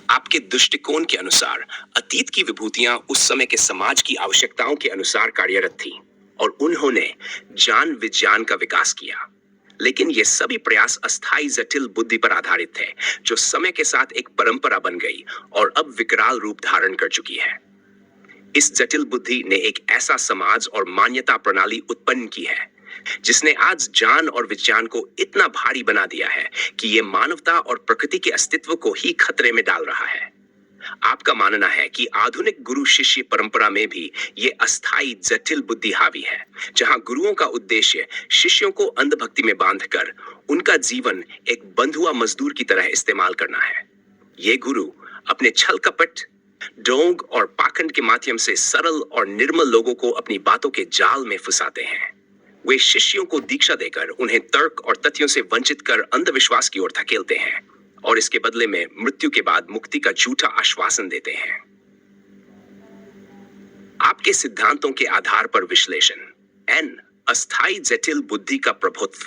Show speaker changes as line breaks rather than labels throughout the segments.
आपके दृष्टिकोण के अनुसार अतीत की विभूतियां उस समय के समाज की आवश्यकताओं के अनुसार कार्यरत थीं और उन्होंने ज्ञान विज्ञान का विकास किया। लेकिन ये सभी प्रयास अस्थायी जटिल बुद्धि पर आधारित थे, जो समय के साथ एक परंपरा बन गई और अब विकराल रूप धारण कर चुकी है। इस जटिल बुद्धि ने एक ऐसा समाज और मान्यता प्रणाली उत्पन्न की है जिसने आज ज्ञान और विज्ञान को इतना भारी बना दिया है कि यह मानवता और प्रकृति के अस्तित्व को ही खतरे में डाल रहा है। आपका मानना है कि आधुनिक गुरु शिष्य परंपरा में भी ये अस्थायी जटिल बुद्धि हावी है, जहां गुरुओं का उद्देश्य शिष्यों को अंधभक्ति में बांधकर उनका जीवन एक बंधुआ मजदूर की तरह इस्तेमाल करना है। ये गुरु अपने छल कपट, ढोंग और पाखंड के माध्यम से सरल और निर्मल लोगों को अपनी बातों के जाल में फंसाते हैं। वे शिष्यों को दीक्षा देकर उन्हें तर्क और तथ्यों से वंचित कर अंधविश्वास की ओर धकेलते हैं और इसके बदले में मृत्यु के बाद मुक्ति का झूठा आश्वासन देते हैं। आपके सिद्धांतों के आधार पर विश्लेषण। एन, अस्थायी जटिल बुद्धि का प्रभुत्व।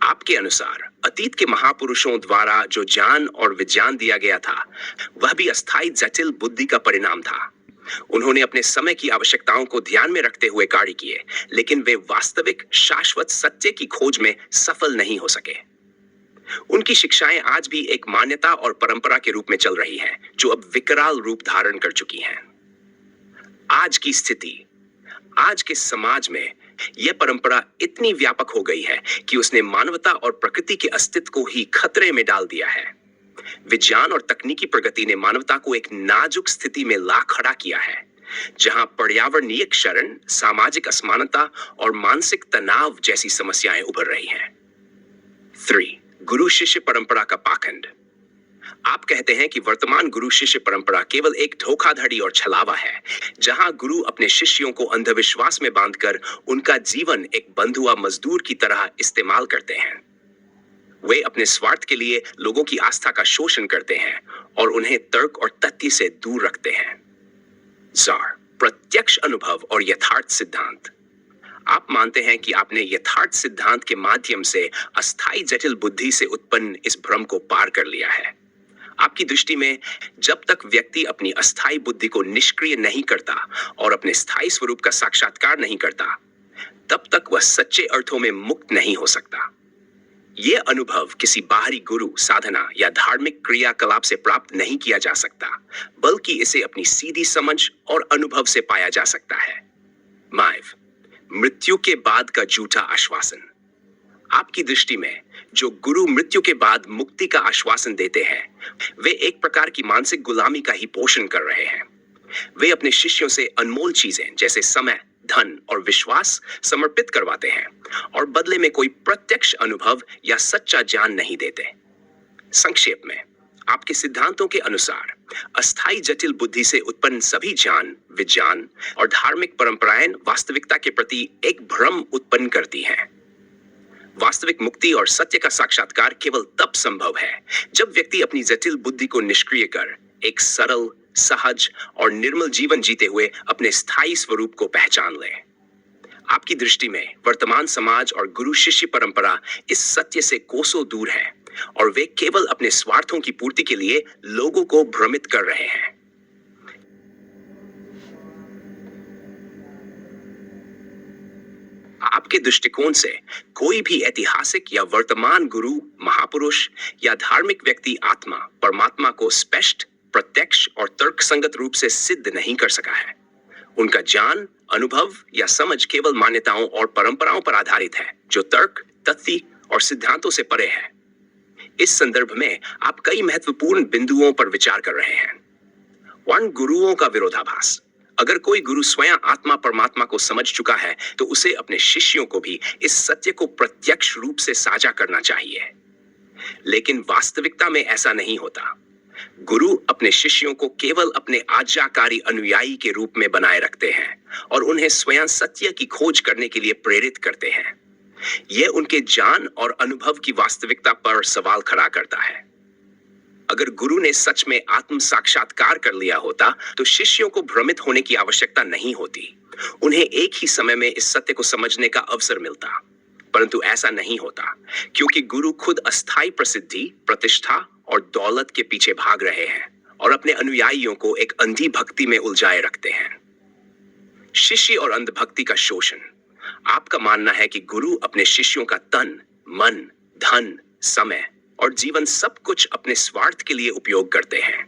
आपके अनुसार अतीत के महापुरुषों द्वारा जो ज्ञान और विज्ञान दिया गया था, वह भी अस्थायी जटिल बुद्धि का परिणाम था। उन्होंने अपने समय की आवश्यकताओं को ध्यान में रखते हुए कार्य किए, लेकिन वे वास्तविक शाश्वत सत्य की खोज में सफल नहीं हो सके। उनकी शिक्षाएं आज भी एक मान्यता और परंपरा के रूप में चल रही हैं, जो अब विकराल रूप धारण कर चुकी हैं। आज की स्थिति, आज के समाज में यह परंपरा इतनी व्यापक हो गई है कि उसने मानवता और प्रकृति के अस्तित्व को ही खतरे में डाल दिया है। विज्ञान और तकनीकी प्रगति ने मानवता को एक नाजुक स्थिति में ला खड़ा किया है, जहां पर्यावरणीय क्षरण, सामाजिक असमानता और मानसिक तनाव जैसी समस्याएं उभर रही हैं। 3. गुरु शिष्य परंपरा का पाखंड। आप कहते हैं कि वर्तमान गुरु शिष्य परंपरा केवल एक धोखाधड़ी और छलावा है, जहां गुरु अपने शिष्यों को अंधविश्वास में बांधकर उनका जीवन एक बंधुआ मजदूर की तरह इस्तेमाल करते हैं। वे अपने स्वार्थ के लिए लोगों की आस्था का शोषण करते हैं और उन्हें तर्क और तथ्य से दूर रखते हैं। जार, प्रत्यक्ष अनुभव और यथार्थ सिद्धांत। आप मानते हैं कि आपने यथार्थ सिद्धांत के माध्यम से अस्थायी जटिल बुद्धि से उत्पन्न इस भ्रम को पार कर लिया है। आपकी दृष्टि में जब तक व्यक्ति अपनी अस्थायी बुद्धि को निष्क्रिय नहीं करता और अपने स्थायी स्वरूप का साक्षात्कार नहीं करता, तब तक वह सच्चे अर्थों में मुक्त नहीं हो सकता। यह अनुभव किसी बाहरी गुरु, साधना या धार्मिक क्रियाकलाप से प्राप्त नहीं किया जा सकता, बल्कि इसे अपनी सीधी समझ और अनुभव से पाया जा सकता है। माइव, मृत्यु के बाद का झूठा आश्वासन। आपकी दृष्टि में जो गुरु मृत्यु के बाद मुक्ति का आश्वासन देते हैं, वे एक प्रकार की मानसिक गुलामी का ही पोषण कर रहे हैं। वे अपने शिष्यों से अनमोल चीजें जैसे समय, धन और विश्वास समर्पित करवाते हैं और बदले में कोई प्रत्यक्ष अनुभव या सच्चा ज्ञान नहीं देते। संक्षेप में, आपके सिद्धांतों के अनुसार अस्थायी जटिल बुद्धि से उत्पन्न सभी ज्ञान, विज्ञान और धार्मिक परंपराएं वास्तविकता के प्रति एक भ्रम उत्पन्न करती हैं। वास्तविक मुक्ति और सत्य का साक्षात्कार केवल तब संभव है जब व्यक्ति अपनी जटिल बुद्धि को निष्क्रिय कर एक सरल, सहज और निर्मल जीवन जीते हुए अपने स्थायी स्वरूप को पहचान ले। आपकी दृष्टि में वर्तमान समाज और गुरु शिष्य परंपरा इस सत्य से कोसों दूर है और वे केवल अपने स्वार्थों की पूर्ति के लिए लोगों को भ्रमित कर रहे हैं। आपके दृष्टिकोण से कोई भी ऐतिहासिक या वर्तमान गुरु, महापुरुष या धार्मिक व्यक्ति आत्मा, परमात्मा को स्पष्ट, प्रत्यक्ष और तर्कसंगत रूप से सिद्ध नहीं कर सका है। उनका ज्ञान, अनुभव या समझ केवल मान्यताओं और परंपराओं पर आधारित है, जो तर्क, तथ्य और सिद्धांतों से परे है। इस संदर्भ में आप कई महत्वपूर्ण बिंदुओं पर विचार कर रहे हैं। 1. गुरुओं का विरोधाभास। अगर कोई गुरु स्वयं आत्मा परमात्मा को समझ चुका है, तो उसे अपने शिष्यों को भी इस सत्य को प्रत्यक्ष रूप से साझा करना चाहिए। लेकिन वास्तविकता में ऐसा नहीं होता। गुरु अपने शिष्यों को केवल अपने आज्ञाकारी अनुयायी के रूप में बनाए रखते हैं और उन्हें स्वयं सत्य की खोज करने के लिए प्रेरित करते हैं। यह उनके ज्ञान और अनुभव की वास्तविकता पर सवाल खड़ा करता है। अगर गुरु ने सच में आत्म साक्षात्कार कर लिया होता, तो शिष्यों को भ्रमित होने की आवश्यकता नहीं होती। उन्हें एक ही समय में इस सत्य को समझने का अवसर मिलता। परंतु ऐसा नहीं होता, क्योंकि गुरु खुद अस्थायी प्रसिद्धि, प्रतिष्ठा और दौलत के पीछे भाग रहे हैं और अपने अनुयायियों को एक अंधी भक्ति में उलझाए रखते हैं। शिष्य और अंधभक्ति का शोषण। आपका मानना है कि गुरु अपने शिष्यों का तन, मन, धन, समय और जीवन सब कुछ अपने स्वार्थ के लिए उपयोग करते हैं।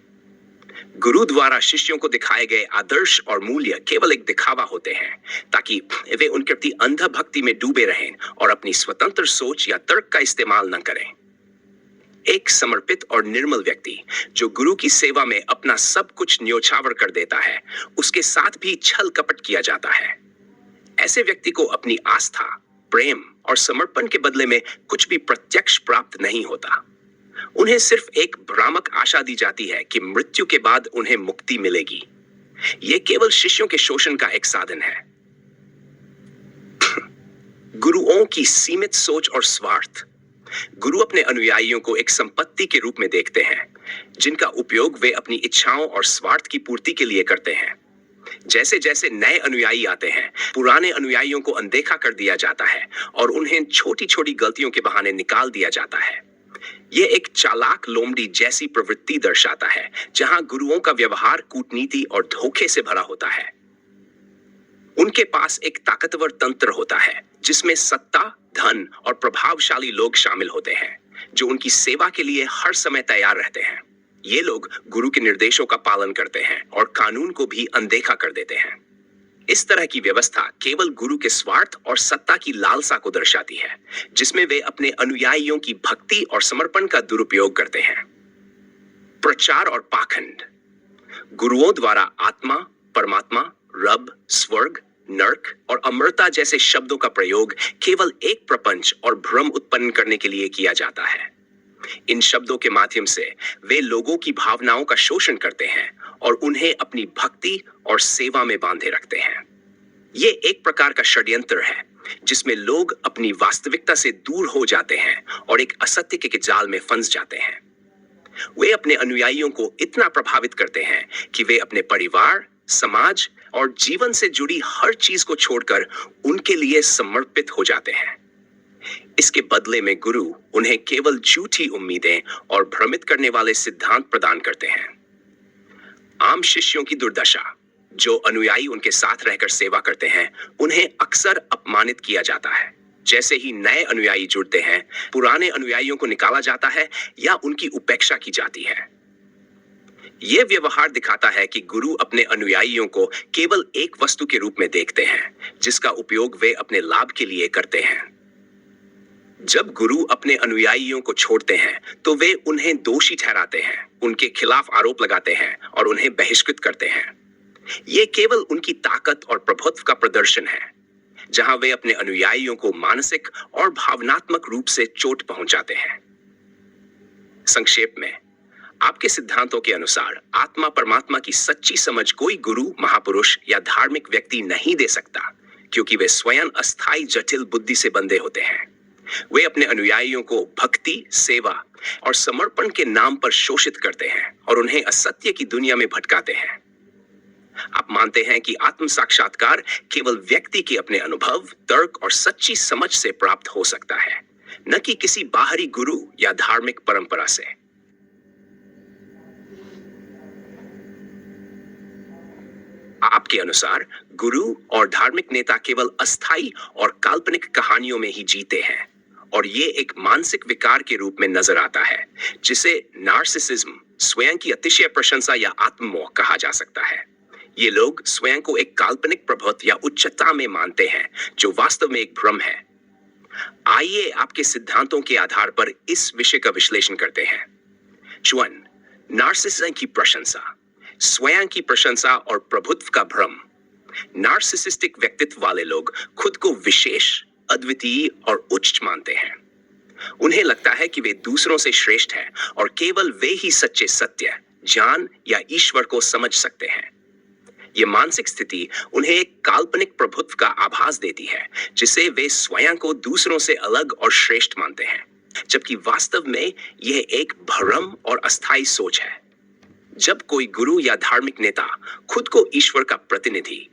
गुरु द्वारा शिष्यों को दिखाए गए आदर्श और मूल्य केवल एक दिखावा होते हैं ताकि वे उनके प्रति अंधा भक्ति में डूबे रहें और अपनी स्वतंत्र सोच या तर्क का इस्तेमाल न करें। एक समर्पित और निर्मल व्यक्ति जो गुरु की सेवा में अपना सब कुछ न्योछावर कर देता है, उसके साथ भी छल कपट किया जाता है। ऐसे व्यक्ति को अपनी आस्था, प्रेम और समर्पण के बदले में कुछ भी प्रत्यक्ष प्राप्त नहीं होता। उन्हें सिर्फ एक भ्रामक आशा दी जाती है कि मृत्यु के बाद उन्हें मुक्ति मिलेगी। यह केवल शिष्यों के शोषण का एक साधन है। गुरुओं की सीमित सोच और स्वार्थ। गुरु अपने अनुयायियों को एक संपत्ति के रूप में देखते हैं, जिनका उपयोग वे अपनी इच्छाओं और स्वार्थ की पूर्ति के लिए करते हैं। जैसे जैसे नए अनुयायी आते हैं, पुराने अनुयायियों को अनदेखा कर दिया जाता है और उन्हें छोटी छोटी गलतियों के बहाने निकाल दिया जाता है। यह एक चालाक लोमड़ी जैसी प्रवृत्ति दर्शाता है, जहां गुरुओं का व्यवहार कूटनीति और धोखे से भरा होता है। उनके पास एक ताकतवर तंत्र होता है जिसमें सत्ता, धन और प्रभावशाली लोग शामिल होते हैं, जो उनकी सेवा के लिए हर समय तैयार रहते हैं। ये लोग गुरु के निर्देशों का पालन करते हैं और कानून को भी अनदेखा कर देते हैं। इस तरह की व्यवस्था केवल गुरु के स्वार्थ और सत्ता की लालसा को दर्शाती है, जिसमें वे अपने अनुयायियों की भक्ति और समर्पण का दुरुपयोग करते हैं। प्रचार और पाखंड। गुरुओं द्वारा आत्मा, परमात्मा, रब, स्वर्ग, नर्क और अमरता जैसे शब्दों का प्रयोग केवल एक प्रपंच और भ्रम उत्पन्न करने के लिए किया जाता है। इन शब्दों के माध्यम से वे लोगों की भावनाओं का शोषण करते हैं और उन्हें अपनी भक्ति और सेवा में बांधे रखते हैं। ये एक प्रकार का षड्यंत्र है जिसमें लोग अपनी वास्तविकता से दूर हो जाते हैं और एक असत्य के जाल में फंस जाते हैं। वे अपने अनुयायियों को इतना प्रभावित करते हैं कि वे अपने परिवार, समाज और जीवन से जुड़ी हर चीज को छोड़कर उनके लिए समर्पित हो जाते हैं। इसके बदले में गुरु उन्हें केवल झूठी उम्मीदें और भ्रमित करने वाले सिद्धांत प्रदान करते हैं। आम शिष्यों की दुर्दशा। जो अनुयायी उनके साथ रहकर सेवा करते हैं, उन्हें अक्सर अपमानित किया जाता है। जैसे ही नए अनुयायी जुड़ते हैं, पुराने अनुयायियों को निकाला जाता है या उनकी उपेक्षा की जाती है। यह व्यवहार दिखाता है कि गुरु अपने अनुयायियों को केवल एक वस्तु के रूप में देखते हैं, जिसका उपयोग वे अपने लाभ के लिए करते हैं। जब गुरु अपने अनुयायियों को छोड़ते हैं, तो वे उन्हें दोषी ठहराते हैं, उनके खिलाफ आरोप लगाते हैं और उन्हें बहिष्कृत करते हैं। ये केवल उनकी ताकत और प्रभुत्व का प्रदर्शन है, जहां वे अपने अनुयायियों को मानसिक और भावनात्मक रूप से चोट पहुंचाते हैं। संक्षेप में, आपके सिद्धांतों के अनुसार आत्मा परमात्मा की सच्ची समझ कोई गुरु, महापुरुष या धार्मिक व्यक्ति नहीं दे सकता, क्योंकि वे स्वयं अस्थायी जटिल बुद्धि से बंधे होते हैं। वे अपने अनुयायियों को भक्ति, सेवा और समर्पण के नाम पर शोषित करते हैं और उन्हें असत्य की दुनिया में भटकाते हैं। आप मानते हैं कि आत्म साक्षात्कार केवल व्यक्ति के अपने अनुभव, तर्क और सच्ची समझ से प्राप्त हो सकता है, न कि किसी बाहरी गुरु या धार्मिक परंपरा से। आपके अनुसार गुरु और धार्मिक नेता केवल अस्थायी और काल्पनिक कहानियों में ही जीते हैं, और ये एक मानसिक विकार के रूप में नजर आता है, जिसे नार्सिसिज्म, स्वयं की अतिशय प्रशंसा या आत्ममोह कहा जा सकता है। ये लोग स्वयं को एक काल्पनिक प्रभुत्व या उच्चता में मानते हैं, जो वास्तव में एक भ्रम है। आइए आपके सिद्धांतों के आधार पर इस विषय का विश्लेषण करते हैं। 1. नार्सिसिज्म की प्रशंसा। स्वयं की प्रशंसा और प्रभुत्व का भ्रम। नार्सिसिस्टिक व्यक्तित्व वाले लोग खुद को विशेष, अद्वितीय और उच्च मानते हैं। उन्हें लगता है कि वे दूसरों से श्रेष्ठ हैं और केवल वे ही सच्चे सत्य, ज्ञान या ईश्वर को समझ सकते हैं। यह मानसिक स्थिति उन्हें एक काल्पनिक प्रभुत्व का आभास देती है, जिसे वे स्वयं को दूसरों से अलग और श्रेष्ठ मानते हैं, जबकि वास्तव में यह एक भ्रम और अस्थायी सोच है। जब कोई गुरु या धार्मिक नेता खुद को ईश्वर का प्रतिनिधि,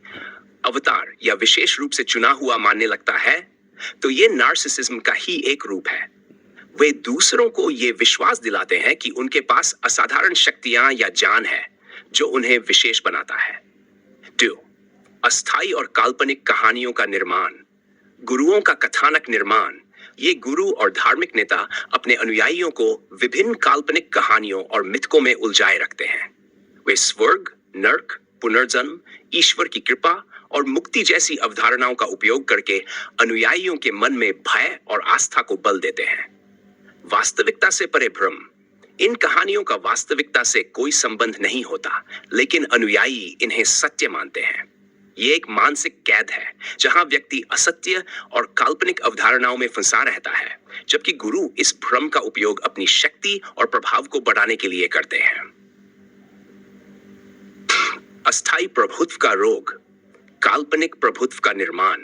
अवतार या विशेष रूप से चुना हुआ मानने लगता है, तो यह नार्सिसिज्म का ही एक रूप है। वे दूसरों को ये विश्वास दिलाते हैं कि उनके पास असाधारण शक्तियां या ज्ञान है जो उन्हें विशेष बनाता है। 2. अस्थायी और काल्पनिक कहानियों का निर्माण। गुरुओं का कथानक निर्माण। ये गुरु और धार्मिक नेता अपने अनुयायियों को विभिन्न काल्पनिक कहानियों और मिथकों में उलझाए रखते हैं। वे स्वर्ग, नर्क, पुनर्जन्म, ईश्वर की कृपा और मुक्ति जैसी अवधारणाओं का उपयोग करके अनुयायियों के मन में भय और आस्था को बल देते हैं। वास्तविकता से परे भ्रम। इन कहानियों का वास्तविकता से कोई संबंध नहीं होता, लेकिन अनुयायी इन्हें सत्य मानते हैं। ये एक मानसिक कैद है जहां व्यक्ति असत्य और काल्पनिक अवधारणाओं में फंसा रहता है, जबकि गुरु इस भ्रम का उपयोग अपनी शक्ति और प्रभाव को बढ़ाने के लिए करते हैं। अस्थायी प्रभुत्व का रोग। काल्पनिक प्रभुत्व का निर्माण।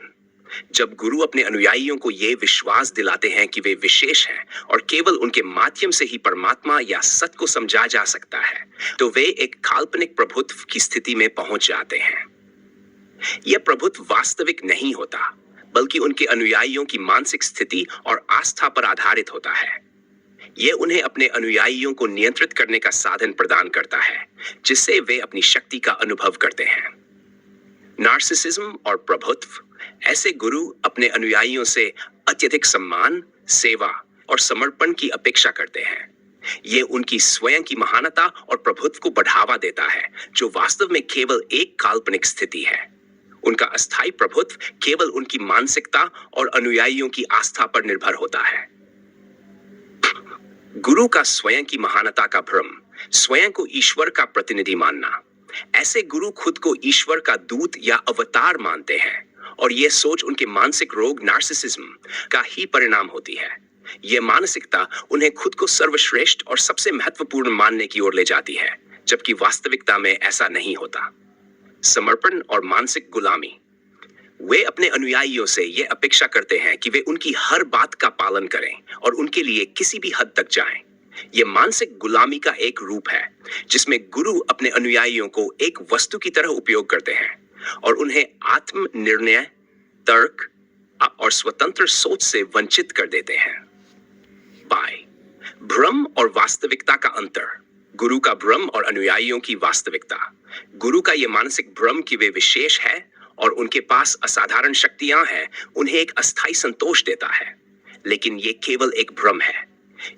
जब गुरु अपने अनुयायियों को यह विश्वास दिलाते हैं कि वे विशेष हैं और केवल उनके माध्यम से ही परमात्मा या सत्य को समझा जा सकता है, तो वे एक काल्पनिक प्रभुत्व की स्थिति में पहुंच जाते हैं। यह प्रभुत्व वास्तविक नहीं होता, बल्कि उनके अनुयायियों की मानसिक स्थिति और आस्था पर आधारित होता है। यह उन्हें अपने अनुयायियों को नियंत्रित करने का साधन प्रदान करता है, जिससे वे अपनी शक्ति का अनुभव करते हैं। नार्सिसिज्म और प्रभुत्व। ऐसे गुरु अपने अनुयायियों से अत्यधिक सम्मान, सेवा और समर्पण की अपेक्षा करते हैं। ये उनकी स्वयं की महानता और प्रभुत्व को बढ़ावा देता है, जो वास्तव में केवल एक काल्पनिक स्थिति है। उनका अस्थायी प्रभुत्व केवल उनकी मानसिकता और अनुयायियों की आस्था पर निर्भर होता है। गुरु का स्वयं की महानता का भ्रम। स्वयं को ईश्वर का प्रतिनिधि मानना। ऐसे गुरु खुद को ईश्वर का दूत या अवतार मानते हैं, और यह सोच उनके मानसिक रोग नार्सिसिज्म का ही परिणाम होती है। यह मानसिकता उन्हें खुद को सर्वश्रेष्ठ और सबसे महत्वपूर्ण मानने की ओर ले जाती है, जबकि वास्तविकता में ऐसा नहीं होता। समर्पण और मानसिक गुलामी। वे अपने अनुयायियों से यह अपेक्षा करते हैं कि वे उनकी हर बात का पालन करें और उनके लिए किसी भी हद तक जाएं। यह मानसिक गुलामी का एक रूप है, जिसमें गुरु अपने अनुयायियों को एक वस्तु की तरह उपयोग करते हैं और उन्हें आत्म निर्णय, तर्क और स्वतंत्र सोच से वंचित कर देते हैं। बाय भ्रम और वास्तविकता का अंतर। गुरु का भ्रम और अनुयायियों की वास्तविकता। गुरु का यह मानसिक भ्रम कि वे विशेष है और उनके पास असाधारण शक्तियां हैं, उन्हें एक अस्थायी संतोष देता है, लेकिन यह केवल एक भ्रम है।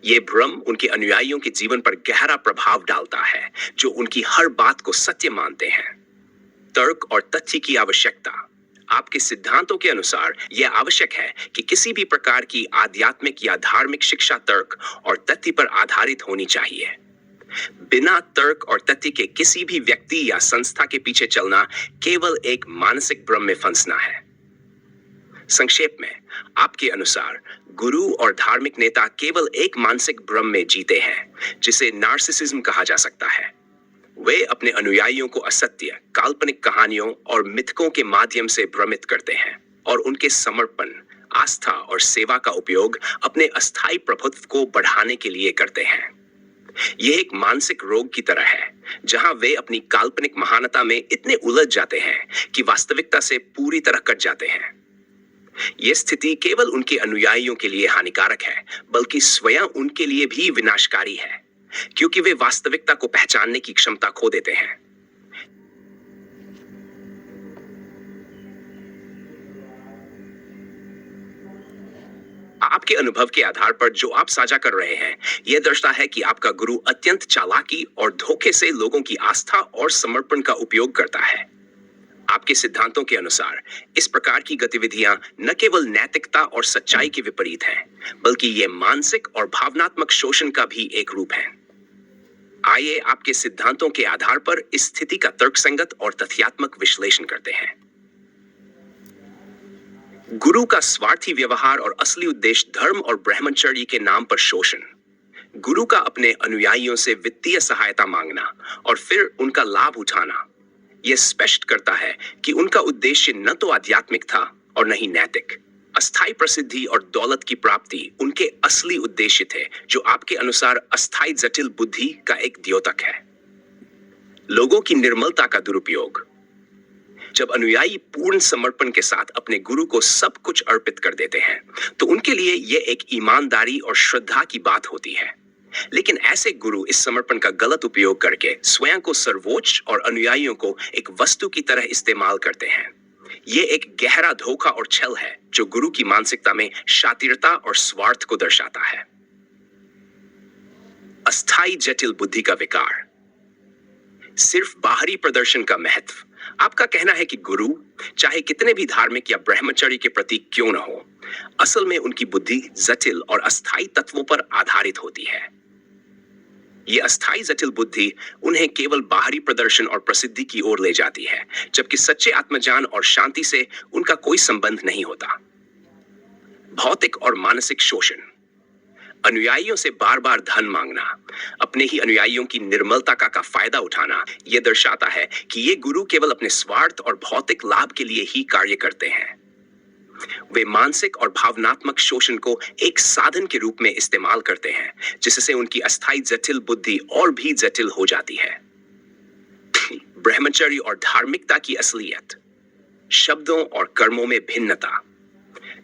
यह भ्रम उनके अनुयायियों के जीवन पर गहरा प्रभाव डालता है, जो उनकी हर बात को सत्य मानते हैं। तर्क और तथ्य की आवश्यकता। आपके सिद्धांतों के अनुसार यह आवश्यक है कि किसी भी प्रकार की आध्यात्मिक या धार्मिक शिक्षा तर्क और तथ्य पर आधारित होनी चाहिए। बिना तर्क और तथ्य के किसी भी व्यक्ति या संस्था के पीछे चलना केवल एक मानसिक भ्रम में फंसना है। संक्षेप में, आपके अनुसार गुरु और धार्मिक नेता केवल एक मानसिक भ्रम में जीते हैं, जिसे नार्सिसिज्म कहा जा सकता है। वे अपने अनुयायियों को असत्य, काल्पनिक कहानियों और मिथकों के माध्यम से भ्रमित करते हैं और उनके समर्पण, आस्था और सेवा का उपयोग अपने अस्थायी प्रभुत्व को बढ़ाने के लिए करते हैं। यह एक मानसिक रोग की तरह है, जहां वे अपनी काल्पनिक महानता में इतने उलझ जाते हैं कि वास्तविकता से पूरी तरह कट जाते हैं। यह स्थिति केवल उनके अनुयायियों के लिए हानिकारक है, बल्कि स्वयं उनके लिए भी विनाशकारी है, क्योंकि वे वास्तविकता को पहचानने की क्षमता खो देते हैं। आपके अनुभव के आधार पर जो आप साझा कर रहे हैं, यह दर्शाता है कि आपका गुरु अत्यंत चालाकी और धोखे से लोगों की आस्था और समर्पण का उपयोग करता है। आपके सिद्धांतों के अनुसार इस प्रकार की गतिविधियां न केवल नैतिकता और सच्चाई के विपरीत हैं, बल्कि ये मानसिक और भावनात्मक शोषण का भी एक रूप है। आइए आपके सिद्धांतों के आधार पर इस स्थिति का तर्कसंगत और तथ्यात्मक विश्लेषण करते हैं। गुरु का स्वार्थी व्यवहार और असली उद्देश्य धर्म और ब्रह्मचर्य के नाम पर शोषण। गुरु का अपने अनुयायियों से वित्तीय सहायता मांगना और फिर उनका लाभ उठाना, यह स्पष्ट करता है कि उनका उद्देश्य न तो आध्यात्मिक था और न ही नैतिक। अस्थायी प्रसिद्धि और दौलत की प्राप्ति उनके असली उद्देश्य थे, जो आपके अनुसार अस्थायी जटिल बुद्धि का एक द्योतक है। लोगों की निर्मलता का दुरुपयोग। जब अनुयायी पूर्ण समर्पण के साथ अपने गुरु को सब कुछ अर्पित कर देते हैं, तो उनके लिए यह एक ईमानदारी और श्रद्धा की बात होती है। लेकिन ऐसे गुरु इस समर्पण का गलत उपयोग करके स्वयं को सर्वोच्च और अनुयायियों को एक वस्तु की तरह इस्तेमाल करते हैं। ये एक गहरा धोखा और छल है जो गुरु की मानसिकता में शातिरता और स्वार्थ को दर्शाता है। अस्थायी जटिल बुद्धि का विकार। सिर्फ बाहरी प्रदर्शन का महत्व। आपका कहना है कि गुरु चाहे कितने भी धार्मिक या ब्रह्मचर्य के प्रतीक क्यों न हो, असल में उनकी बुद्धि जटिल और अस्थायी तत्वों पर आधारित होती है। ये अस्थायी जटिल बुद्धि उन्हें केवल बाहरी प्रदर्शन और प्रसिद्धि की ओर ले जाती है, जबकि सच्चे आत्मज्ञान और शांति से उनका कोई संबंध नहीं होता। भौतिक और मानसिक शोषण। अनुयायियों से बार बार धन मांगना, अपने ही अनुयायियों की निर्मलता का फायदा उठाना, यह दर्शाता है कि ये गुरु केवल अपने स्वार्थ और भौतिक लाभ के लिए ही कार्य करते हैं। वे मानसिक और भावनात्मक शोषण को एक साधन के रूप में इस्तेमाल करते हैं, जिससे उनकी अस्थायी जटिल बुद्धि और भी जटिल हो जाती है। ब्रह्मचर्य और धार्मिकता की असलियत। शब्दों और कर्मों में भिन्नता।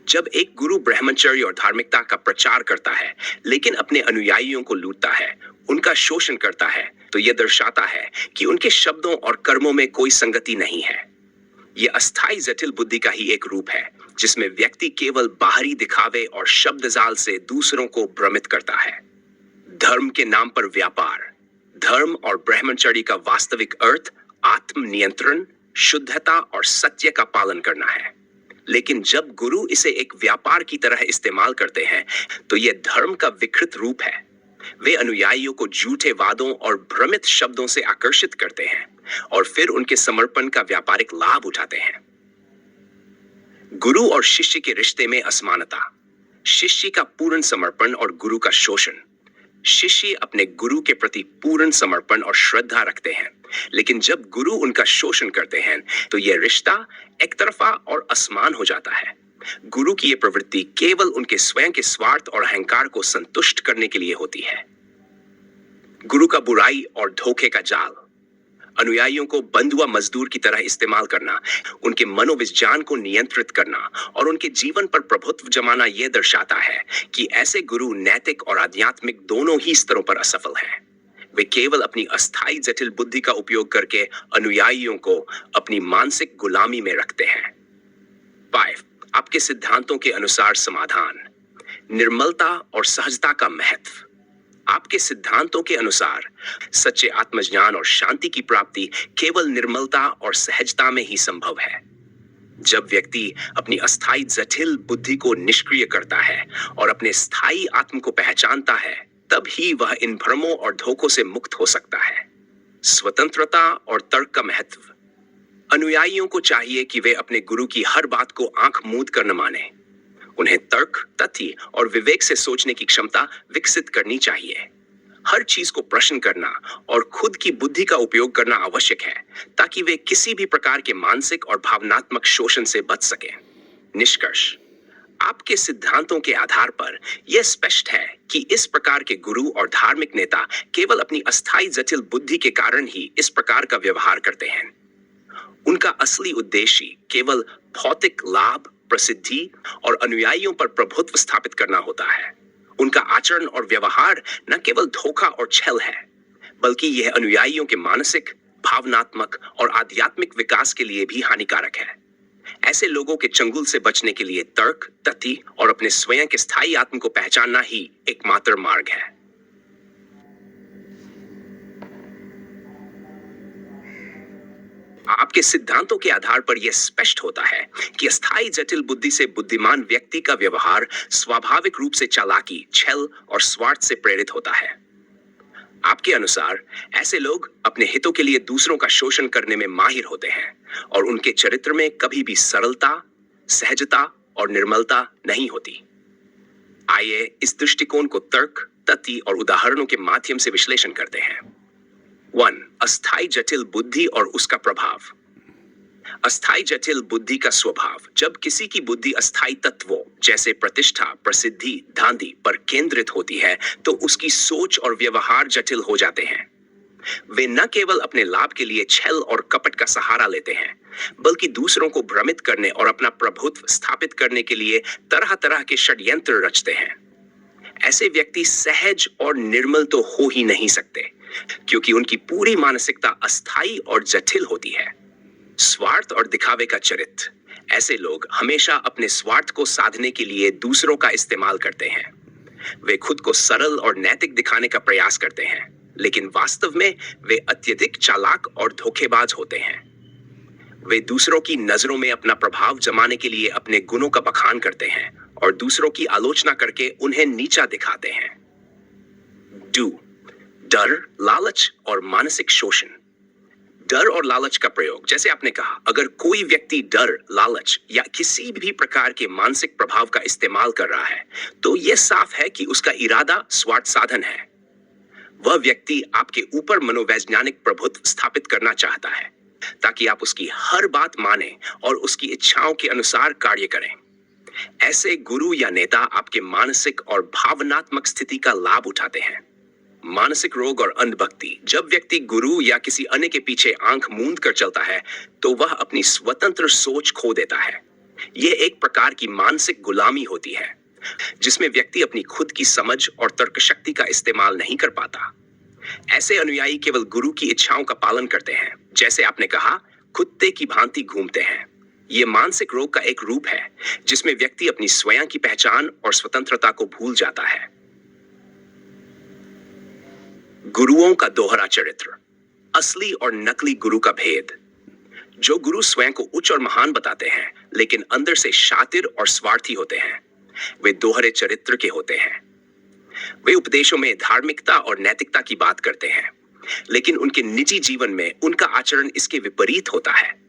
जब एक गुरु ब्रह्मचर्य और धार्मिकता का प्रचार करता है लेकिन अपने अनुयायियों को लूटता है, उनका शोषण करता है, तो यह दर्शाता है कि उनके शब्दों और कर्मों में कोई संगति नहीं है। यह अस्थायी जटिल बुद्धि का ही एक रूप है, जिसमें व्यक्ति केवल बाहरी दिखावे और शब्दजाल से दूसरों को भ्रमित करता है। धर्म के नाम पर व्यापार। धर्म और ब्रह्मचर्य का वास्तविक अर्थ आत्मनियंत्रण, शुद्धता और सत्य का पालन करना है। लेकिन जब गुरु इसे एक व्यापार की तरह इस्तेमाल करते हैं, तो यह धर्म का विकृत रूप है। वे अनुयायियों को झूठे वादों और भ्रमित शब्दों से आकर्षित करते हैं और फिर उनके समर्पण का व्यापारिक लाभ उठाते हैं। गुरु और शिष्य के रिश्ते में असमानता। शिष्य का पूर्ण समर्पण और गुरु का शोषण। शिष्य अपने गुरु के प्रति पूर्ण समर्पण और श्रद्धा रखते हैं, लेकिन जब गुरु उनका शोषण करते हैं, तो यह रिश्ता एक तरफा और असमान हो जाता है। गुरु की यह प्रवृत्ति केवल उनके स्वयं के स्वार्थ और अहंकार को संतुष्ट करने के लिए होती है। गुरु का बुराई और धोखे का जाल। अनुयायियों को बंधुआ मजदूर की तरह इस्तेमाल करना, उनके मनोविज्ञान को नियंत्रित करना और उनके जीवन पर प्रभुत्व जमाना यह दर्शाता है कि ऐसे गुरु नैतिक और आध्यात्मिक दोनों ही स्तरों पर असफल हैं। वे केवल अपनी अस्थायी जटिल बुद्धि का उपयोग करके अनुयायियों को अपनी मानसिक गुलामी में रखते हैं। 5. आपके सिद्धांतों के अनुसार समाधान। निर्मलता और सहजता का महत्व। आपके सिद्धांतों के अनुसार सच्चे आत्मज्ञान और शांति की प्राप्ति केवल निर्मलता और सहजता में ही संभव है। जब व्यक्ति अपनी अस्थायी जटिल बुद्धि को निष्क्रिय करता है और अपने स्थायी आत्म को पहचानता है, तब ही वह इन भ्रमों और धोखों से मुक्त हो सकता है। स्वतंत्रता और तर्क का महत्व। अनुयायियों को चाहिए कि वे अपने गुरु की हर बात को आंख मूंद कर न माने। उन्हें तर्क, तथ्य और विवेक से सोचने की क्षमता विकसित करनी चाहिए। हर चीज को प्रश्न करना और खुद की बुद्धि का उपयोग करना आवश्यक है, ताकि वे किसी भी प्रकार के मानसिक और भावनात्मक शोषण से बच सकें। निष्कर्ष। आपके सिद्धांतों के आधार पर यह स्पष्ट है कि इस प्रकार के गुरु और धार्मिक नेता केवल अपनी अस्थायी जटिल बुद्धि के कारण ही इस प्रकार का व्यवहार करते हैं। उनका असली उद्देश्य केवल भौतिक लाभ, प्रसिद्धि और अनुयायियों पर प्रभुत्व स्थापित करना होता है। उनका आचरण और व्यवहार न केवल धोखा और छल है, बल्कि यह अनुयायियों के मानसिक, भावनात्मक और आध्यात्मिक विकास के लिए भी हानिकारक है। ऐसे लोगों के चंगुल से बचने के लिए तर्क, तथ्य और अपने स्वयं के स्थायी आत्म को पहचानना ही एकमात्र मार्ग है। आपके सिद्धांतों के आधार पर यह स्पष्ट होता है कि अस्थायी जटिल बुद्धि से बुद्धिमान व्यक्ति का व्यवहार स्वाभाविक रूप से चालाकी, छल और स्वार्थ से प्रेरित होता है। आपके अनुसार ऐसे लोग अपने हितों के लिए दूसरों का शोषण करने में माहिर होते हैं और उनके चरित्र में कभी भी सरलता, सहजता और निर्मलता नहीं होती। आइए इस दृष्टिकोण को तर्क, तथ्य और उदाहरणों के माध्यम से विश्लेषण करते हैं। 1. अस्थायी जटिल बुद्धि और उसका प्रभाव। अस्थायी जटिल बुद्धि का स्वभाव। जब किसी की बुद्धि अस्थायी तत्वों जैसे प्रतिष्ठा, प्रसिद्धि, धांधली पर केंद्रित होती है, तो उसकी सोच और व्यवहार जटिल हो जाते हैं। वे न केवल अपने लाभ के लिए छल और कपट का सहारा लेते हैं, बल्कि दूसरों को भ्रमित करने और अपना प्रभुत्व स्थापित करने के लिए तरह तरह के षड्यंत्र रचते हैं। ऐसे व्यक्ति सहज और निर्मल तो हो ही नहीं सकते, क्योंकि उनकी पूरी मानसिकता अस्थायी और जटिल होती है। स्वार्थ और दिखावे का चरित्र। ऐसे लोग हमेशा अपने स्वार्थ को साधने के लिए दूसरों का इस्तेमाल करते हैं। वे खुद को सरल और नैतिक दिखाने का प्रयास करते हैं, लेकिन वास्तव में वे अत्यधिक चालाक और धोखेबाज होते हैं। वे दूसरों की नजरों में अपना प्रभाव जमाने के लिए अपने गुणों का बखान करते हैं और दूसरों की आलोचना करके उन्हें नीचा दिखाते हैं। डू, डर, लालच और मानसिक शोषण। डर और लालच का प्रयोग, जैसे आपने कहा, अगर कोई व्यक्ति डर, लालच या किसी भी प्रकार के मानसिक प्रभाव का इस्तेमाल कर रहा है, तो यह साफ है कि उसका इरादा स्वार्थ साधन है। वह व्यक्ति आपके ऊपर मनोवैज्ञानिक प्रभुत्व स्थापित करना चाहता है, ताकि आप उसकी हर बात माने और उसकी इच्छाओं के अनुसार कार्य करें। ऐसे गुरु या नेता आपके मानसिक और भावनात्मक स्थिति का लाभ उठाते हैं। मानसिक रोग और अंधभक्ति। जब व्यक्ति गुरु या किसी अन्य के पीछे आंख मूंद कर चलता है, तो वह अपनी स्वतंत्र सोच खो देता है। यह एक प्रकार की मानसिक गुलामी होती है, जिसमें व्यक्ति अपनी खुद की समझ और तर्क शक्ति का इस्तेमाल नहीं कर पाता। ऐसे अनुयायी केवल गुरु की इच्छाओं का पालन करते हैं, जैसे आपने कहा, कुत्ते की भांति घूमते हैं। यह मानसिक रोग का एक रूप है, जिसमें व्यक्ति अपनी स्वयं की पहचान और स्वतंत्रता को भूल जाता है। गुरुओं का दोहरा चरित्र। असली और नकली गुरु का भेद। जो गुरु स्वयं को उच्च और महान बताते हैं, लेकिन अंदर से शातिर और स्वार्थी होते हैं, वे दोहरे चरित्र के होते हैं। वे उपदेशों में धार्मिकता और नैतिकता की बात करते हैं, लेकिन उनके निजी जीवन में उनका आचरण इसके विपरीत होता है।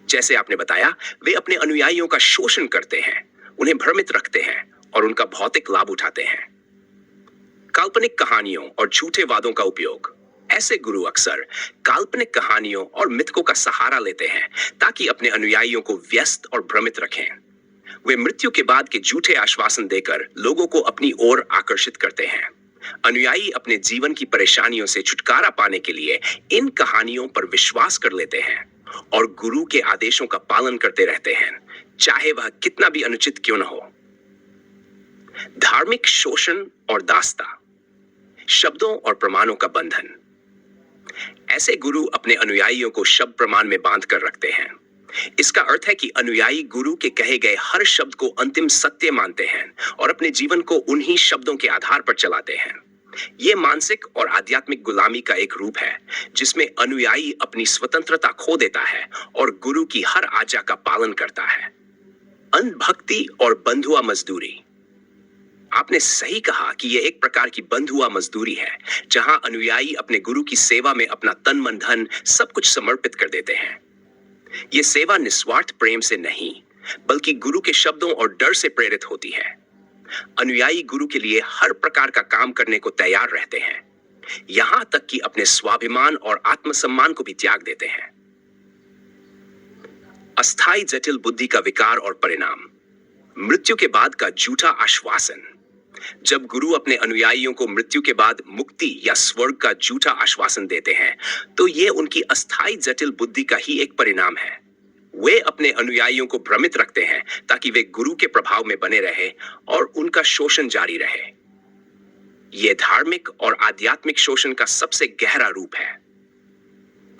जैसे आपने बताया, वे अपने अनुयायियों का शोषण करते हैं, उन्हें भ्रमित रखते हैं और उनका भौतिक लाभ उठाते हैं। काल्पनिक कहानियों और झूठे वादों का उपयोग। ऐसे गुरु अक्सर काल्पनिक कहानियों और मिथकों का सहारा लेते हैं, ताकि अपने अनुयायियों को व्यस्त और भ्रमित रखें। वे मृत्यु के बाद के झूठे आश्वासन देकर लोगों को अपनी ओर आकर्षित करते हैं। अनुयायी अपने जीवन की परेशानियों से छुटकारा पाने के लिए इन कहानियों पर विश्वास कर लेते हैं और गुरु के आदेशों का पालन करते रहते हैं, चाहे वह कितना भी अनुचित क्यों न हो। धार्मिक शोषण और दास्ता। शब्दों और प्रमाणों का बंधन। ऐसे गुरु अपने अनुयायियों को शब्द प्रमाण में बांध कर रखते हैं। इसका अर्थ है कि अनुयायी गुरु के कहे गए हर शब्द को अंतिम सत्य मानते हैं और अपने जीवन को उन्हीं शब्दों के आधार पर चलाते हैं। यह मानसिक और आध्यात्मिक गुलामी का एक रूप है, जिसमें अनुयायी अपनी स्वतंत्रता खो देता है और गुरु की हर आज्ञा का पालन करता है। अंधभक्ति और बंधुआ मजदूरी। आपने सही कहा कि यह एक प्रकार की बंधुआ मजदूरी है, जहां अनुयायी अपने गुरु की सेवा में अपना तन मन धन सब कुछ समर्पित कर देते हैं। यह सेवा निस्वार्थ प्रेम से नहीं, बल्कि गुरु के शब्दों और डर से प्रेरित होती है। अनुयायी गुरु के लिए हर प्रकार का काम करने को तैयार रहते हैं, यहां तक कि अपने स्वाभिमान और आत्मसम्मान को भी त्याग देते हैं। अस्थायी जटिल बुद्धि का विकार और परिणाम। मृत्यु के बाद का झूठा आश्वासन। जब गुरु अपने अनुयायियों को मृत्यु के बाद मुक्ति या स्वर्ग का झूठा आश्वासन देते हैं, तो यह उनकी अस्थायी जटिल बुद्धि का ही एक परिणाम है। वे अपने अनुयायियों को भ्रमित रखते हैं, ताकि वे गुरु के प्रभाव में बने रहे और उनका शोषण जारी रहे। यह धार्मिक और आध्यात्मिक शोषण का सबसे गहरा रूप है।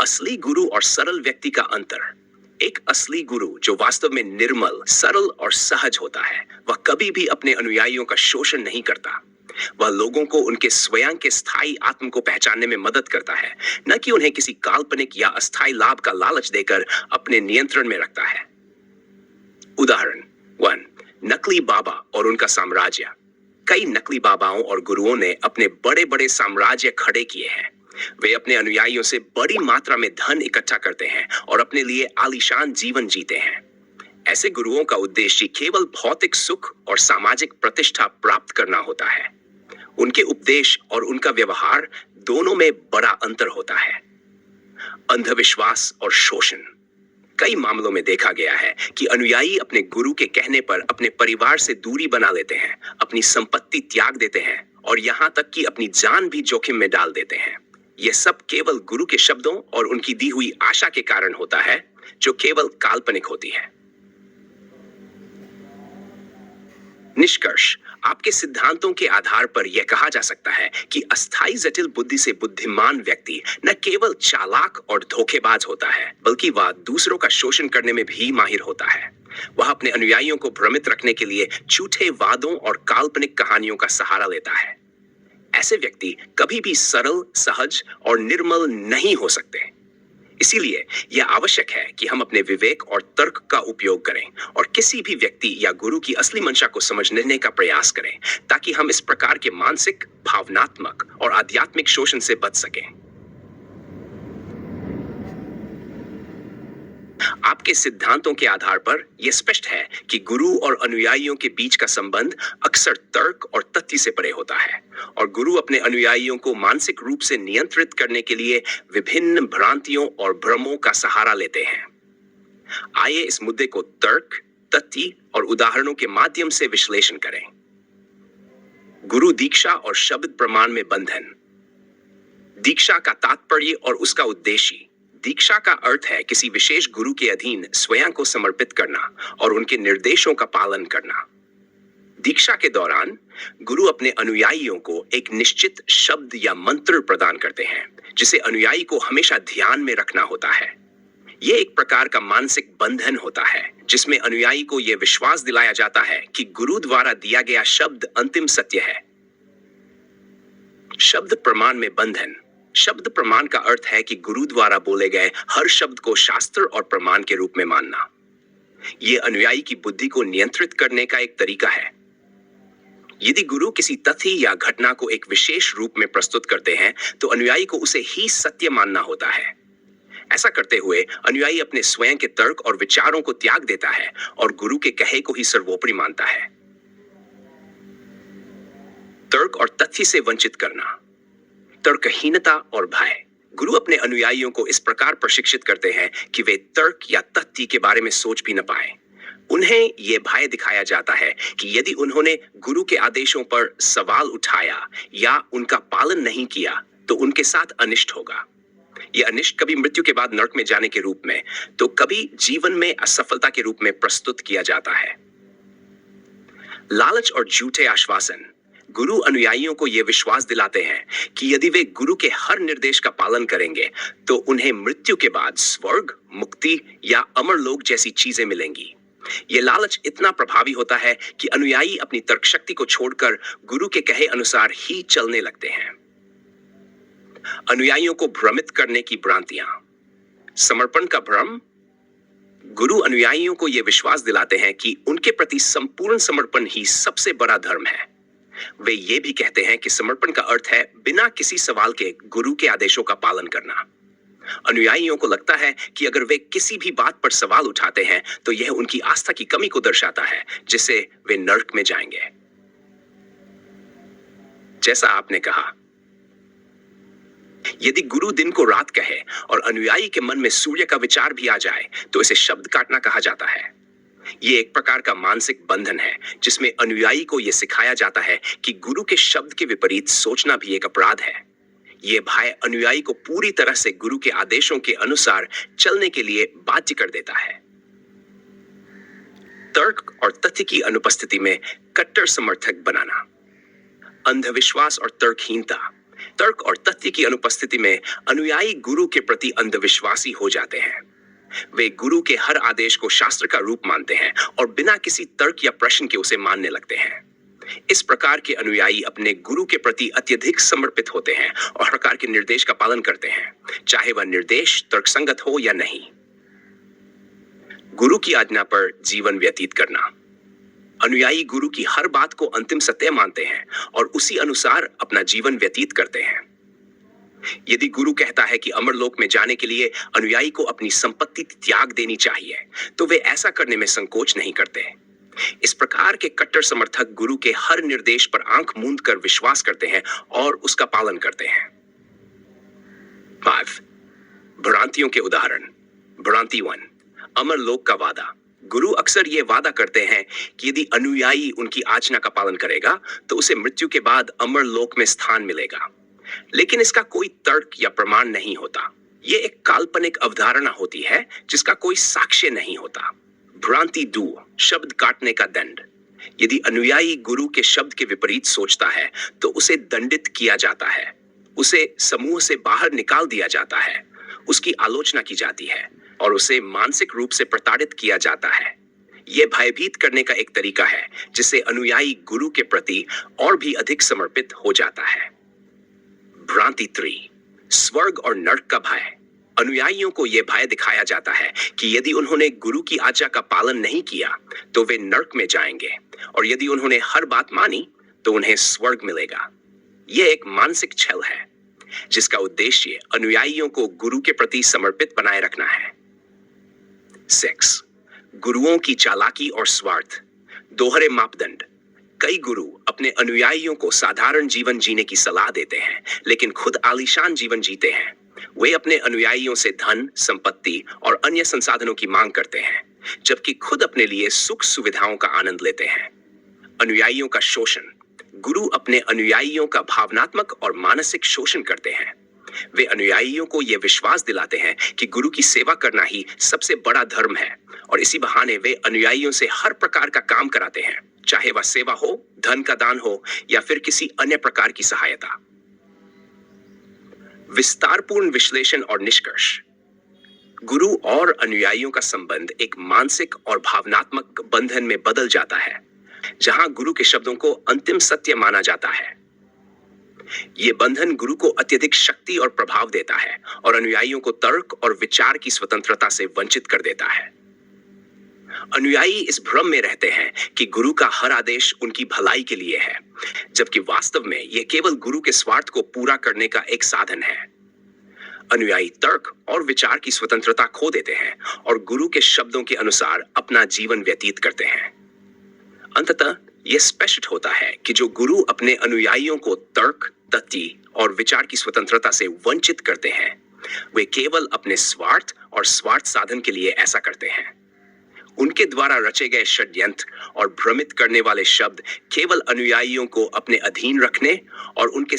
असली गुरु और सरल व्यक्ति का अंतर। एक असली गुरु जो वास्तव में निर्मल, सरल और सहज होता है, वह कभी भी अपने अनुयायियों का शोषण नहीं करता। वह लोगों को उनके स्वयं के स्थायी आत्म को पहचानने में मदद करता है, न कि उन्हें किसी काल्पनिक या अस्थायी लाभ का लालच देकर अपने नियंत्रण में रखता है। उदाहरण 1, नकली बाबा और उनका साम्राज्य। कई नकली बाबाओं और गुरुओं ने अपने बड़े बड़े साम्राज्य खड़े किए हैं। वे अपने अनुयायियों से बड़ी मात्रा में धन इकट्ठा करते हैं और अपने लिए आलीशान जीवन जीते हैं। ऐसे गुरुओं का उद्देश्य केवल भौतिक सुख और सामाजिक प्रतिष्ठा प्राप्त करना होता है। उनके उपदेश और उनका व्यवहार दोनों में बड़ा अंतर होता है। अंधविश्वास और शोषण। कई मामलों में देखा गया है कि अनुयायी अपने गुरु के कहने पर अपने परिवार से दूरी बना लेते हैं, अपनी संपत्ति त्याग देते हैं और यहां तक कि अपनी जान भी जोखिम में डाल देते हैं। यह सब केवल गुरु के शब्दों और उनकी दी हुई आशा के कारण होता है, जो केवल काल्पनिक होती है। निष्कर्ष, आपके सिद्धांतों के आधार पर यह कहा जा सकता है कि अस्थायी जटिल बुद्धि से बुद्धिमान व्यक्ति न केवल चालाक और धोखेबाज होता है, बल्कि वह दूसरों का शोषण करने में भी माहिर होता है। वह अपने अनुयायियों को भ्रमित रखने के लिए झूठे वादों और काल्पनिक कहानियों का सहारा लेता है। ऐसे व्यक्ति कभी भी सरल, सहज और निर्मल नहीं हो सकते। इसीलिए यह आवश्यक है कि हम अपने विवेक और तर्क का उपयोग करें और किसी भी व्यक्ति या गुरु की असली मंशा को समझने का प्रयास करें, ताकि हम इस प्रकार के मानसिक, भावनात्मक और आध्यात्मिक शोषण से बच सकें। आपके सिद्धांतों के आधार पर यह स्पष्ट है कि गुरु और अनुयायियों के बीच का संबंध अक्सर तर्क और तथ्य से परे होता है, और गुरु अपने अनुयायियों को मानसिक रूप से नियंत्रित करने के लिए विभिन्न भ्रांतियों और भ्रमों का सहारा लेते हैं। आइए इस मुद्दे को तर्क, तथ्य और उदाहरणों के माध्यम से विश्लेषण करें। गुरु दीक्षा और शब्द प्रमाण में बंधन। दीक्षा का तात्पर्य और उसका उद्देश्य। दीक्षा का अर्थ है किसी विशेष गुरु के अधीन स्वयं को समर्पित करना और उनके निर्देशों का पालन करना। दीक्षा के दौरान गुरु अपने अनुयायियों को एक निश्चित शब्द या मंत्र प्रदान करते हैं, जिसे अनुयायी को हमेशा ध्यान में रखना होता है। यह एक प्रकार का मानसिक बंधन होता है, जिसमें अनुयायी को यह विश्वास दिलाया जाता है कि गुरु द्वारा दिया गया शब्द अंतिम सत्य है। शब्द प्रमाण में बंधन। शब्द प्रमाण का अर्थ है कि गुरु द्वारा बोले गए हर शब्द को शास्त्र और प्रमाण के रूप में मानना। यह अनुयायी की बुद्धि को नियंत्रित करने का एक तरीका है। यदि गुरु किसी तथ्य या घटना को एक विशेष रूप में प्रस्तुत करते हैं, तो अनुयायी को उसे ही सत्य मानना होता है। ऐसा करते हुए अनुयायी अपने स्वयं के तर्क और विचारों को त्याग देता है और गुरु के कहे को ही सर्वोपरि मानता है। तर्क और तथ्य से वंचित करना। तर्कहीनता और भय। गुरु अपने अनुयायियों को इस प्रकार प्रशिक्षित करते हैं कि वे तर्क या तथ्य के बारे में सोच भी न पाए। उन्हें यह भय दिखाया जाता है कि यदि उन्होंने गुरु के आदेशों पर सवाल उठाया या उनका पालन नहीं किया, तो उनके साथ अनिष्ट होगा। यह अनिष्ट कभी मृत्यु के बाद नरक में जाने के रूप में, तो कभी जीवन में असफलता के रूप में प्रस्तुत किया जाता है। लालच और झूठे आश्वासन। गुरु अनुयायियों को यह विश्वास दिलाते हैं कि यदि वे गुरु के हर निर्देश का पालन करेंगे, तो उन्हें मृत्यु के बाद स्वर्ग, मुक्ति या अमरलोक जैसी चीजें मिलेंगी। यह लालच इतना प्रभावी होता है कि अनुयायी अपनी तर्क शक्ति को छोड़कर गुरु के कहे अनुसार ही चलने लगते हैं। अनुयायियों को भ्रमित करने की भ्रांतियां। समर्पण का भ्रम। गुरु अनुयायियों को यह विश्वास दिलाते हैं कि उनके प्रति संपूर्ण समर्पण ही सबसे बड़ा धर्म है। वे ये भी कहते हैं कि समर्पण का अर्थ है बिना किसी सवाल के गुरु के आदेशों का पालन करना। अनुयायियों को लगता है कि अगर वे किसी भी बात पर सवाल उठाते हैं, तो यह उनकी आस्था की कमी को दर्शाता है, जिससे वे नरक में जाएंगे। जैसा आपने कहा, यदि गुरु दिन को रात कहे और अनुयायी के मन में सूर्य का विचार भी आ जाए, तो इसे शब्द काटना कहा जाता है। यह एक प्रकार का मानसिक बंधन है, जिसमें अनुयायी को यह सिखाया जाता है कि गुरु के शब्द के विपरीत सोचना भी एक अपराध है। यह भय अनुयायी को पूरी तरह से गुरु के आदेशों के अनुसार चलने के लिए बाध्य कर देता है। तर्क और तथ्य की अनुपस्थिति में कट्टर समर्थक बनाना। अंधविश्वास और तर्कहीनता। तर्क और तथ्य की अनुपस्थिति में अनुयायी गुरु के प्रति अंधविश्वासी हो जाते हैं। वे गुरु के हर आदेश को शास्त्र का रूप मानते हैं और बिना किसी तर्क या प्रश्न के उसे मानने लगते हैं। इस प्रकार के अनुयायी अपने गुरु के प्रति अत्यधिक समर्पित होते हैं और हर प्रकार के निर्देश का पालन करते हैं, चाहे वह निर्देश तर्कसंगत हो या नहीं। गुरु की आज्ञा पर जीवन व्यतीत करना। अनुयायी गुरु की हर बात को अंतिम सत्य मानते हैं और उसी अनुसार अपना जीवन व्यतीत करते हैं। यदि गुरु कहता है कि अमरलोक में जाने के लिए अनुयायी को अपनी संपत्ति त्याग देनी चाहिए, तो वे ऐसा करने में संकोच नहीं करते। इस प्रकार के कट्टर समर्थक गुरु के हर निर्देश पर आंख मूंद कर विश्वास करते हैं और उसका पालन करते हैं। 5. भ्रांतियों के उदाहरण। भ्रांति 1, अमरलोक का वादा। गुरु अक्सर यह वादा करते हैं कि यदि अनुयायी उनकी आज्ञा का पालन करेगा, तो उसे मृत्यु के बाद अमरलोक में स्थान मिलेगा। लेकिन इसका कोई तर्क या प्रमाण नहीं होता। ये एक काल्पनिक अवधारणा होती है जिसका कोई साक्ष्य नहीं होता। भ्रांति 2, शब्द काटने का दंड। यदि अनुयायी गुरु के शब्द के विपरीत सोचता है तो उसे दंडित किया जाता है, उसे समूह से बाहर निकाल दिया जाता है, उसकी आलोचना की जाती है और उसे मानसिक रूप से प्रताड़ित किया जाता है। यह भयभीत करने का एक तरीका है जिससे अनुयायी गुरु के प्रति और भी अधिक समर्पित हो जाता है। भ्रांति 3, स्वर्ग और नरक का भय। अनुयायियों को यह भय दिखाया जाता है कि यदि उन्होंने गुरु की आज्ञा का पालन नहीं किया तो वे नरक में जाएंगे, और यदि उन्होंने हर बात मानी तो उन्हें स्वर्ग मिलेगा। यह एक मानसिक छल है जिसका उद्देश्य अनुयायियों को गुरु के प्रति समर्पित बनाए रखना है। 6, गुरुओं की चालाकी और स्वार्थ। दोहरे मापदंड। कई गुरु अपने अनुयायियों को साधारण जीवन जीने की सलाह देते हैं लेकिन खुद आलीशान जीवन जीते हैं। वे अपने अनुयायियों से धन, संपत्ति और अन्य संसाधनों की मांग करते हैं, जबकि खुद अपने लिए सुख सुविधाओं का आनंद लेते हैं। अनुयायियों का शोषण। गुरु अपने अनुयायियों का भावनात्मक और मानसिक शोषण करते हैं। वे अनुयायियों को यह विश्वास दिलाते हैं कि गुरु की सेवा करना ही सबसे बड़ा धर्म है, और इसी बहाने वे अनुयायियों से हर प्रकार का काम कराते हैं, चाहे वह सेवा हो, धन का दान हो या फिर किसी अन्य प्रकार की सहायता। विस्तारपूर्ण विश्लेषण और निष्कर्ष। गुरु और अनुयायियों का संबंध एक मानसिक और भावनात्मक बंधन में बदल जाता है, जहां गुरु के शब्दों को अंतिम सत्य माना जाता है। यह बंधन गुरु को अत्यधिक शक्ति और प्रभाव देता है और अनुयायियों को तर्क और विचार की स्वतंत्रता से वंचित कर देता है। अनुयायी इस भ्रम में रहते हैं कि गुरु का हर आदेश उनकी भलाई के लिए है, जबकि वास्तव में यह केवल गुरु के स्वार्थ को पूरा करने का एक साधन है। अनुयायी तर्क और विचार की स्वतंत्रता खो देते हैं और गुरु के शब्दों के अनुसार अपना जीवन व्यतीत करते हैं। अंततः यह स्पष्ट होता है कि जो गुरु अपने अनुयायियों को तर्क, तथ्य और विचार की स्वतंत्रता से वंचित करते हैं, वे केवल अपने स्वार्थ और स्वार्थ साधन के लिए ऐसा करते हैं। उनके द्वारा रचे गए षड्यंत्र और भ्रमित करने वाले शब्द केवल अनुयायियों को अपने अधीन रखने और उनके